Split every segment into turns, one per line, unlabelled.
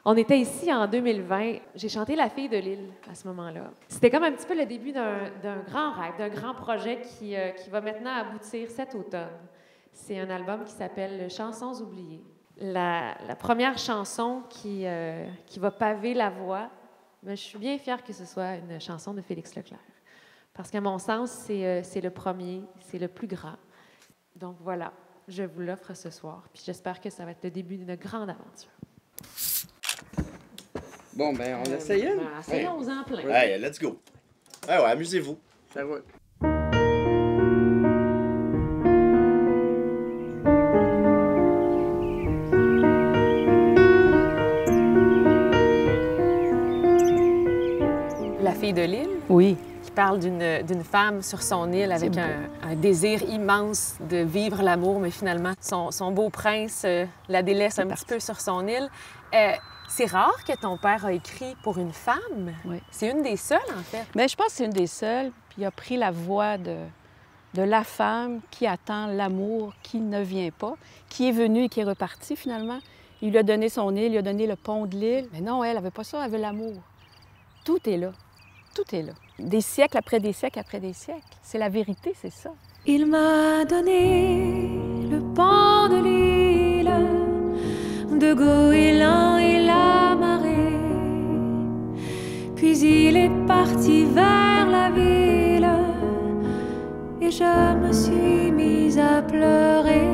On était ici en 2020. J'ai chanté La fille de l'île à ce moment-là. C'était comme un petit peu le début d'un grand rêve, d'un grand projet qui va maintenant aboutir cet automne. C'est un album qui s'appelle Chansons oubliées. La première chanson qui va paver la voie, je suis bien fière que ce soit une chanson de Félix Leclerc. Parce qu'à mon sens, c'est le premier, c'est le plus grand. Donc voilà, je vous l'offre ce soir. Puis j'espère que ça va être le début d'une grande aventure.
Bon, ben, on essaye une?
Essayons-en plein.
Hey, let's go. Ouais, amusez-vous.
Ça va.
La fille de l'île?
Oui.
Qui parle d'une femme sur son île avec un désir immense de vivre l'amour, mais finalement, son beau prince la délaisse un petit peu sur son île. C'est rare que ton père a écrit pour une femme.
Oui.
C'est une des seules, en fait.
Mais je pense que c'est une des seules. Puis il a pris la voix de la femme qui attend l'amour, qui ne vient pas, qui est venue et qui est repartie finalement. Il lui a donné son île, il lui a donné le pont de l'île. Mais non, elle n'avait pas ça, elle veut l'amour. Tout est là. Tout est là. Des siècles après des siècles après des siècles. C'est la vérité, c'est ça.
Il m'a donné le pont de l'île, de goéland et la marée. Puis il est parti vers la ville et je me suis mise à pleurer.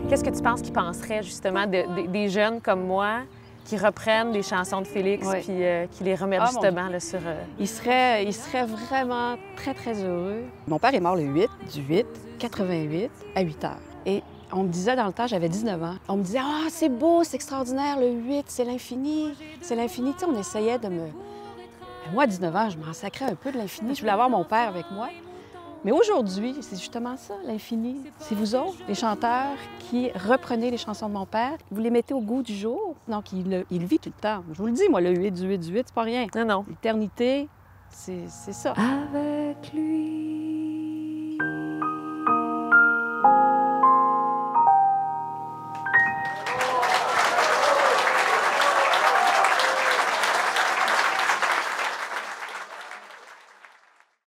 Qu'est-ce que tu penses qu'ils penseraient justement des jeunes comme moi qui reprennent les chansons de Félix
Oui.
puis qui les remettent justement là, sur...
Il serait vraiment très, très heureux. Mon père est mort le 8 du 8, 88, à 8 heures. Et on me disait dans le temps, j'avais 19 ans, on me disait « Ah, c'est beau, c'est extraordinaire, le 8, c'est l'infini. C'est l'infini. » Tu sais, on essayait de me... Moi, à 19 ans, je m'en sacrais un peu de l'infini. Je voulais avoir mon père avec moi. Mais aujourd'hui, c'est justement ça, l'infini. C'est vous autres, les chanteurs, qui reprenez les chansons de mon père, vous les mettez au goût du jour. Donc, il vit tout le temps. Je vous le dis, moi, le 8 du 8 du 8, c'est pas rien.
Non, non.
L'éternité, c'est ça.
Avec lui,